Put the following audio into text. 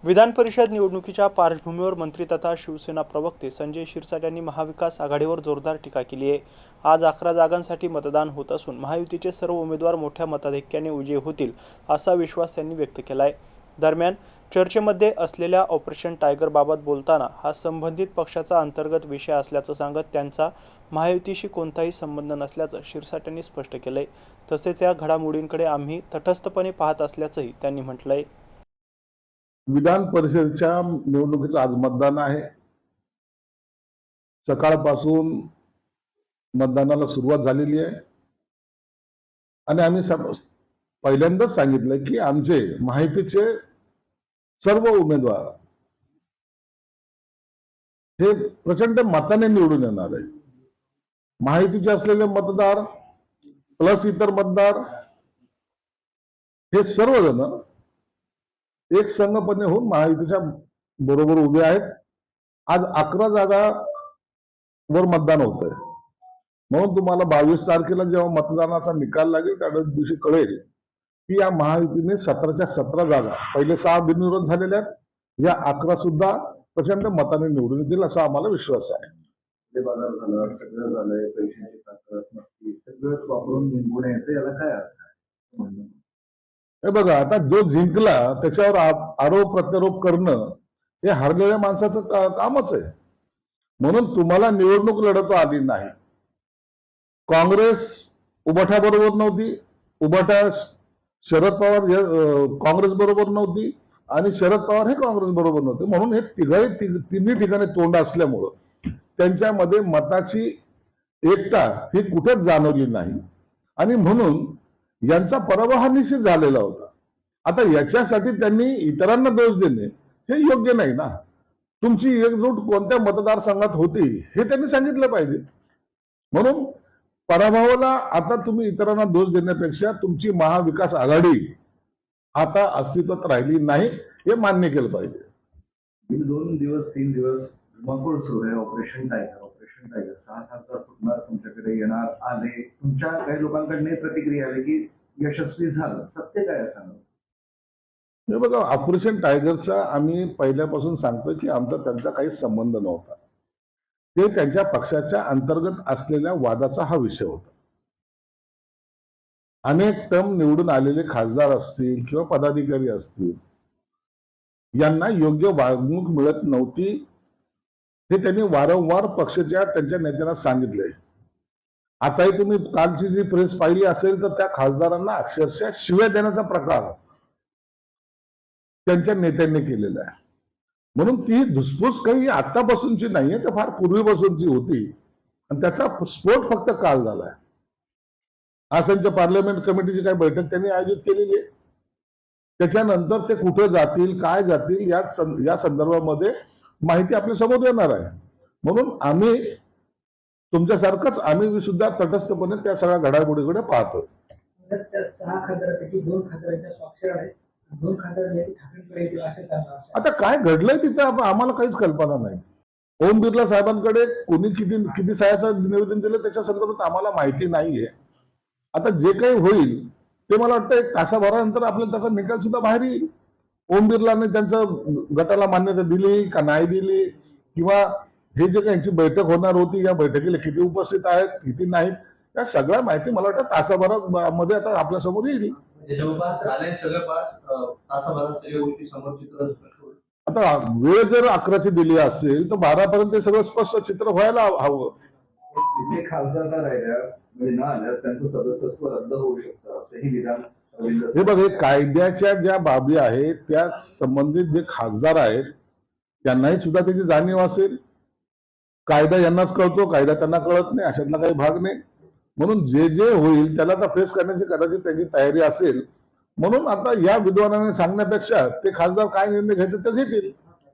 विधान परिषद निवडणुकीच्या पार्श्वभूमीवर मंत्री तथा शिवसेना प्रवक्ते संजय शिरसाट यांनी महाविकास आघाडीवर जोरदार टीका केली आहे। आज 11 जागांसाठी मतदान होत असून महायुतीचे सर्व उमेदवार मोठ्या मताधिक्याने विजयी होतील असा विश्वास त्यांनी व्यक्त केला आहे। दरम्यान चर्चेमध्ये असलेल्या ऑपरेशन टायगर बाबत बोलताना हा संबंधित पक्षाचा अंतर्गत विषय असल्याचं सांगत त्यांचा महायुतीशी कोणताही संबंध नसल्याचं शिरसाट यांनी स्पष्ट केलंय। तसेच या घडामोडींकडे आम्ही तटस्थपणे पाहत असल्याचंही त्यांनी म्हटलंय। विधान परिषदेच्या निवडणुकीचं आज मतदान आहे। सकाळपासून मतदानाला सुरुवात झालेली आहे आणि आम्ही पहिल्यांदाच सांगितलं की आमचे माहितीचे सर्व उमेदवार हे प्रचंड मताने निवडून येणार आहे। माहितीचे असलेले मतदार प्लस इतर मतदार हे सर्वजण एक संघपणे होऊन महायुतीच्या बरोबर उभे आहेत। आज 11 जागावर मतदान होत आहे, म्हणून तुम्हाला 22 तारखेला जेव्हा मतदानाचा निकाल लागेल त्या दिवशी कळेल की या महायुतीने 17च्या 17 जागा, पहिले 6 बिनविरोध झालेल्या आहेत, या 11 सुद्धा प्रचंड मताने निवडून येतील असा आम्हाला विश्वास आहे। सगळं झालंय, पैशाची ताकद नसती, सगळंच वापरून निवडून यायचं, याला काय अर्थ आहे? हे बघा, आता जो जिंकला त्याच्यावर आरोप प्रत्यारोप करणं हे हरलेल्या माणसाचं कामच आहे। म्हणून तुम्हाला निवडणूक लढवता आली नाही। काँग्रेस उबाठा बरोबर नव्हती, उबाठा शरद पवार काँग्रेस बरोबर नव्हती आणि शरद पवार हे काँग्रेस बरोबर नव्हते, म्हणून हे तिन्ही ठिकाणी तोंड असल्यामुळं त्यांच्यामध्ये मताची एकता ही कुठेच जाणवली नाही आणि म्हणून यांचा पराभव हा निश्चित झालेला होता। आता याच्यासाठी त्यांनी इतरांना दोष देणे हे योग्य नाही ना। तुमची एकजूट कोणत्या मतदारसंघात होती हे त्यांनी सांगितलं पाहिजे। म्हणून पराभवाला आता तुम्ही इतरांना दोष देण्यापेक्षा तुमची महाविकास आघाडी आता अस्तित्वात राहिली नाही हे मान्य केलं पाहिजे। 2 दिवस 3 दिवस धुमाकूळ सुरू आहे, ऑपरेशन टायगर 6 खासदार फुटणार, तुमच्याकडे येणार आले, तुमच्या काही लोकांकडून प्रतिक्रिया आली की यशस्वी झालं, सत्य काय सांगा? हे बघा, ऑपरेशन टायगरचा आम्ही पहिल्यापासून सांगतोय की आमचा त्यांचा काही संबंध नव्हता। ते त्यांच्या पक्षाच्या अंतर्गत असलेल्या वादाचा हा विषय होता। अनेक टर्म निवडून आलेले खासदार असतील किंवा पदाधिकारी असतील, यांना योग्य वागणूक मिळत नव्हती हे त्यांनी वारंवार पक्षाच्या त्यांच्या नेत्यांना सांगितले। आताही तुम्ही कालची जी प्रेस पाहिली असेल तर त्या खासदारांना अक्षरशः शिव्या देण्याचा प्रकार त्यांच्या नेत्यांनी केलेला आहे। म्हणून ती धुसफूस काही आतापासूनची नाहीये, तर फार पूर्वीपासूनची होती आणि त्याचा स्फोट फक्त काल झालाय। आज त्यांच्या पार्लमेंट कमिटीची काही बैठक त्यांनी आयोजित केलेली आहे, त्याच्यानंतर ते कुठे जातील काय जातील या संदर्भामध्ये माहिती आपल्या समोर येणार आहे। म्हणून आम्ही तुमच्यासारखंच आम्ही सुद्धा तटस्थपणे त्या सगळ्या घडामोडीकडे पाहतोय। त्या 6 खासदारांपैकी 2 खासदारांच्या स्वाक्षऱ्या आहेत, 2 खासदार ठाकरेंकडे येतील असे त्यांना। आता काय घडलंय तिथे आम्हाला काहीच कल्पना नाही। ओम बिर्ला साहेबांकडे कोणी किती सह्याचं निवेदन दिलं त्याच्या संदर्भात आम्हाला माहिती नाहीये। आता जे काही होईल ते मला वाटतं 1 तासाभरानंतर आपल्याला त्याचा निकाल सुद्धा बाहेर येईल। ओम बिर्लाने त्यांचं गटाला मान्यता दिली का नाही दिली, किंवा हे जे काही यांची बैठक होणार होती या बैठकीला किती उपस्थित आहेत किती नाहीत, या सगळ्या माहिती मला वाटतं तासाभरामध्ये आता आपल्या समोर येईल। आता वेळ जर 11ची दिली असेल तर 12 पर्यंत सगळं स्पष्ट चित्र व्हायला हवं। खासदार राहिल्यास न आल्यास त्यांचं सदस्यत्व रद्द होऊ शकतं असंही विधान। हे बघा, कायद्याच्या ज्या बाबी आहेत त्या संबंधित जे खासदार आहेत त्यांनाही सुद्धा त्याची जाणीव असेल। कायदा यांनाच कळतो, कायदा त्यांना कळत नाही, अशातला काही भाग नाही। म्हणून जे होईल त्याला तर फेस करण्याची कदाचित त्यांची तयारी असेल। म्हणून आता या विद्वानाने सांगण्यापेक्षा ते खासदार काय निर्णय घ्यायचे ते घेतील।